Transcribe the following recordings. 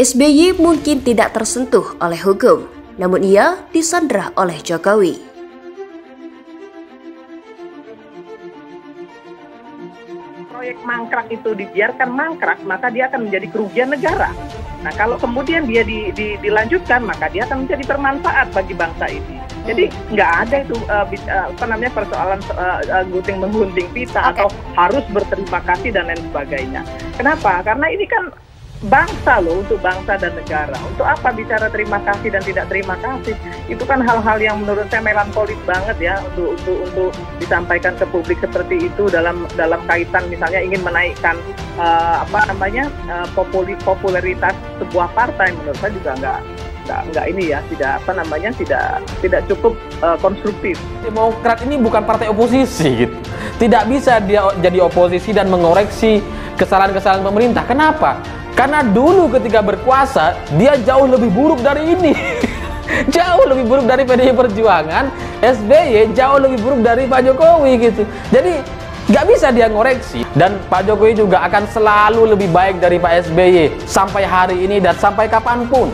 SBY mungkin tidak tersentuh oleh hukum, namun ia disandra oleh Jokowi. Proyek mangkrak itu dibiarkan mangkrak, maka dia akan menjadi kerugian negara. Nah, kalau kemudian dia dilanjutkan, maka dia akan menjadi bermanfaat bagi bangsa ini. Jadi nggak ada itu persoalan gunting menggunting pita atau harus berterima kasih dan lain sebagainya. Kenapa? Karena ini kan bangsa loh, untuk bangsa dan negara. Untuk apa bicara terima kasih dan tidak terima kasih? Itu kan hal-hal yang menurut saya melankolis banget ya untuk disampaikan ke publik seperti itu dalam kaitan misalnya ingin menaikkan popularitas sebuah partai. Menurut saya juga nggak ini ya, tidak cukup konstruktif. Demokrat ini bukan partai oposisi gitu. Tidak bisa dia jadi oposisi dan mengoreksi kesalahan-kesalahan pemerintah. Kenapa? Karena dulu ketika berkuasa dia jauh lebih buruk dari ini. Jauh lebih buruk dari PDI Perjuangan. SBY jauh lebih buruk dari Pak Jokowi gitu. Jadi nggak bisa dia ngoreksi. Dan Pak Jokowi juga akan selalu lebih baik dari Pak SBY sampai hari ini dan sampai kapanpun.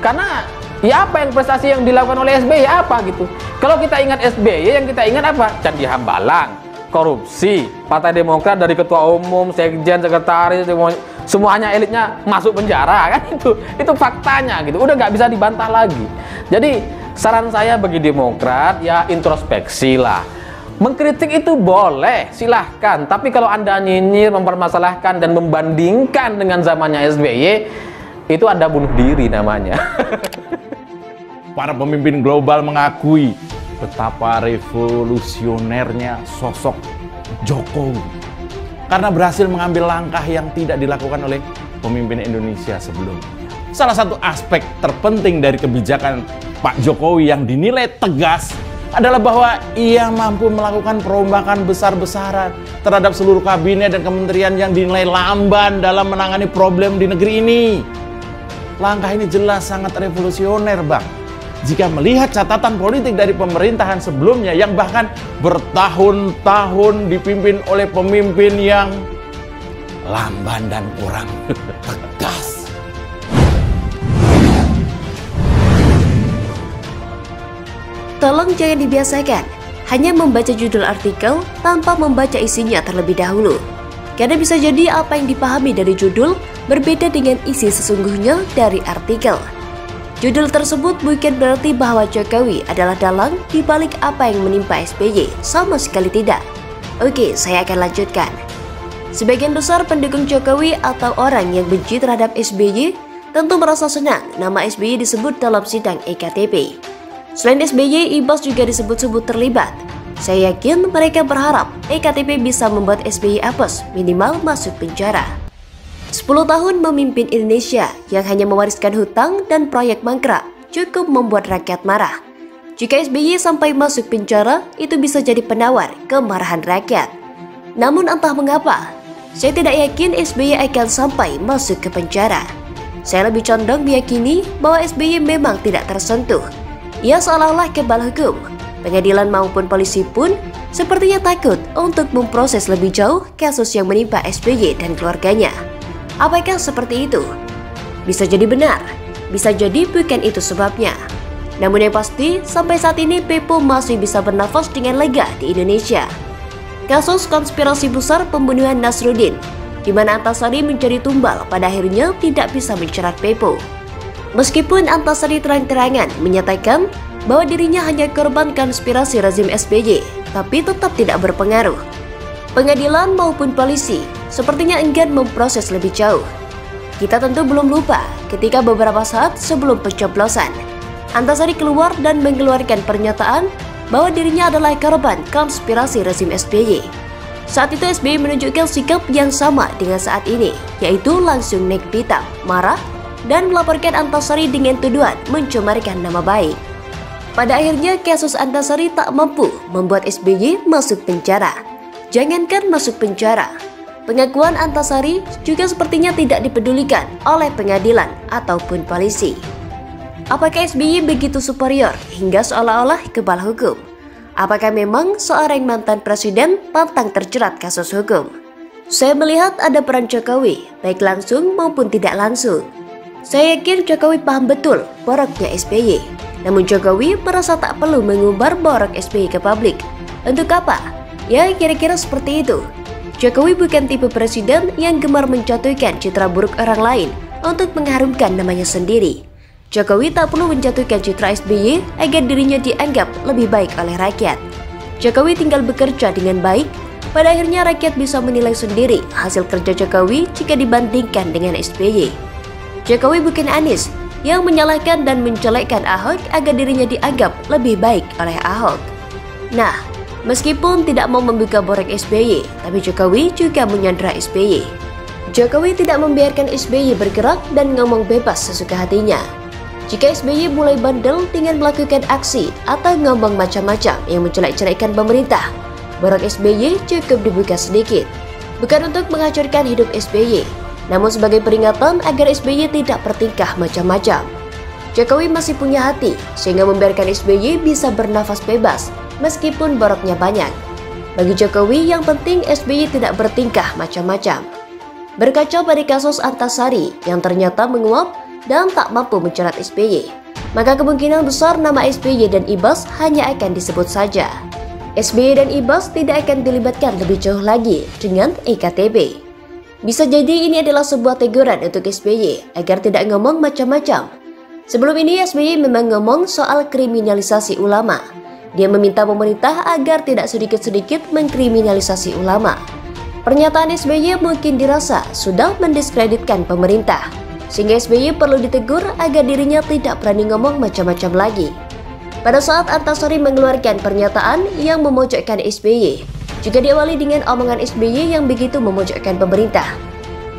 Karena ya apa yang prestasi yang dilakukan oleh SBY apa gitu. Kalau kita ingat SBY, yang kita ingat apa? Candi Hambalang, korupsi, Partai Demokrat dari ketua umum, sekjen, sekretaris, semuanya elitnya masuk penjara kan, itu faktanya gitu. Udah nggak bisa dibantah lagi. Jadi saran saya bagi Demokrat ya introspeksi lah. Mengkritik itu boleh, silahkan. Tapi kalau Anda nyinyir, mempermasalahkan dan membandingkan dengan zamannya SBY, itu Anda bunuh diri namanya. Para pemimpin global mengakui betapa revolusionernya sosok Jokowi karena berhasil mengambil langkah yang tidak dilakukan oleh pemimpin Indonesia sebelumnya. Salah satu aspek terpenting dari kebijakan Pak Jokowi yang dinilai tegas adalah bahwa ia mampu melakukan perombakan besar-besaran terhadap seluruh kabinet dan kementerian yang dinilai lamban dalam menangani problem di negeri ini. Langkah ini jelas sangat revolusioner, Bang. Jika melihat catatan politik dari pemerintahan sebelumnya yang bahkan bertahun-tahun dipimpin oleh pemimpin yang lamban dan kurang tegas. Tolong jangan dibiasakan hanya membaca judul artikel tanpa membaca isinya terlebih dahulu. Karena bisa jadi apa yang dipahami dari judul berbeda dengan isi sesungguhnya dari artikel. Judul tersebut bukan berarti bahwa Jokowi adalah dalang di balik apa yang menimpa SBY, sama sekali tidak. Oke, saya akan lanjutkan. Sebagian besar pendukung Jokowi atau orang yang benci terhadap SBY tentu merasa senang nama SBY disebut dalam sidang EKTP. Selain SBY, Ibas juga disebut-sebut terlibat. Saya yakin mereka berharap EKTP bisa membuat SBY apes, minimal masuk penjara. 10 tahun memimpin Indonesia yang hanya mewariskan hutang dan proyek mangkrak cukup membuat rakyat marah. Jika SBY sampai masuk penjara, itu bisa jadi penawar kemarahan rakyat. Namun entah mengapa, saya tidak yakin SBY akan sampai masuk ke penjara. Saya lebih condong meyakini bahwa SBY memang tidak tersentuh. Ia seolah-olah kebal hukum. Pengadilan maupun polisi pun sepertinya takut untuk memproses lebih jauh kasus yang menimpa SBY dan keluarganya. Apakah seperti itu? Bisa jadi benar, bisa jadi bukan itu sebabnya. Namun yang pasti, sampai saat ini Pepo masih bisa bernafas dengan lega di Indonesia. Kasus konspirasi besar pembunuhan Nasruddin, di mana Antasari menjadi tumbal pada akhirnya tidak bisa mencerat Pepo. Meskipun Antasari terang-terangan menyatakan bahwa dirinya hanya korban konspirasi rezim SBY, tapi tetap tidak berpengaruh. Pengadilan maupun polisi sepertinya enggan memproses lebih jauh. Kita tentu belum lupa ketika beberapa saat sebelum pencoblosan, Antasari keluar dan mengeluarkan pernyataan bahwa dirinya adalah korban konspirasi rezim SBY. Saat itu SBY menunjukkan sikap yang sama dengan saat ini, yaitu langsung naik pitam, marah, dan melaporkan Antasari dengan tuduhan mencemarkan nama baik. Pada akhirnya kasus Antasari tak mampu membuat SBY masuk penjara. Jangankan masuk penjara, pengakuan Antasari juga sepertinya tidak dipedulikan oleh pengadilan ataupun polisi. Apakah SBY begitu superior hingga seolah-olah kebal hukum? Apakah memang seorang mantan presiden pantang terjerat kasus hukum? Saya melihat ada peran Jokowi, baik langsung maupun tidak langsung. Saya yakin Jokowi paham betul boroknya SBY. Namun Jokowi merasa tak perlu mengumbar borok SBY ke publik. Untuk apa? Ya kira-kira seperti itu. Jokowi bukan tipe presiden yang gemar menjatuhkan citra buruk orang lain untuk mengharumkan namanya sendiri. Jokowi tak perlu menjatuhkan citra SBY agar dirinya dianggap lebih baik oleh rakyat. Jokowi tinggal bekerja dengan baik, pada akhirnya rakyat bisa menilai sendiri hasil kerja Jokowi jika dibandingkan dengan SBY. Jokowi bukan Anies yang menyalahkan dan menjelekkan Ahok agar dirinya dianggap lebih baik oleh Ahok. Nah, meskipun tidak mau membuka borok SBY, tapi Jokowi juga menyandera SBY. Jokowi tidak membiarkan SBY bergerak dan ngomong bebas sesuka hatinya. Jika SBY mulai bandel dengan melakukan aksi atau ngomong macam-macam yang menjelek-jelekkan pemerintah, borok SBY cukup dibuka sedikit. Bukan untuk menghancurkan hidup SBY, namun sebagai peringatan agar SBY tidak bertingkah macam-macam. Jokowi masih punya hati sehingga membiarkan SBY bisa bernafas bebas meskipun boroknya banyak. Bagi Jokowi yang penting SBY tidak bertingkah macam-macam. Berkaca pada kasus Antasari yang ternyata menguap dan tak mampu menjerat SBY, maka kemungkinan besar nama SBY dan Ibas hanya akan disebut saja. SBY dan Ibas tidak akan dilibatkan lebih jauh lagi dengan EKTB. Bisa jadi ini adalah sebuah teguran untuk SBY agar tidak ngomong macam-macam. Sebelum ini SBY memang ngomong soal kriminalisasi ulama. Dia meminta pemerintah agar tidak sedikit-sedikit mengkriminalisasi ulama. Pernyataan SBY mungkin dirasa sudah mendiskreditkan pemerintah, sehingga SBY perlu ditegur agar dirinya tidak berani ngomong macam-macam lagi. Pada saat Antasari mengeluarkan pernyataan yang memojokkan SBY, juga diawali dengan omongan SBY yang begitu memojokkan pemerintah.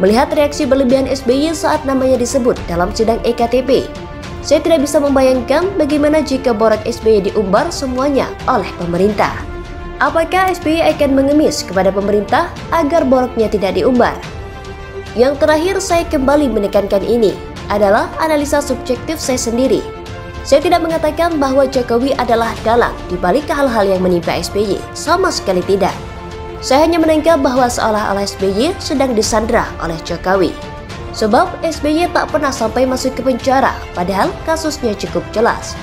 Melihat reaksi berlebihan SBY saat namanya disebut dalam sidang EKTP, saya tidak bisa membayangkan bagaimana jika borok SBY diumbar semuanya oleh pemerintah. Apakah SBY akan mengemis kepada pemerintah agar boroknya tidak diumbar? Yang terakhir saya kembali menekankan ini adalah analisa subjektif saya sendiri. Saya tidak mengatakan bahwa Jokowi adalah dalang di balik hal-hal yang menimpa SBY, sama sekali tidak. Saya hanya menangkap bahwa seolah-olah SBY sedang disandra oleh Jokowi. Sebab SBY tak pernah sampai masuk ke penjara, padahal kasusnya cukup jelas.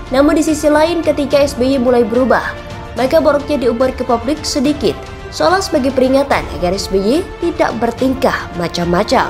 Namun di sisi lain ketika SBY mulai berubah, maka boroknya diumbar ke publik sedikit, seolah sebagai peringatan agar SBY tidak bertingkah macam-macam.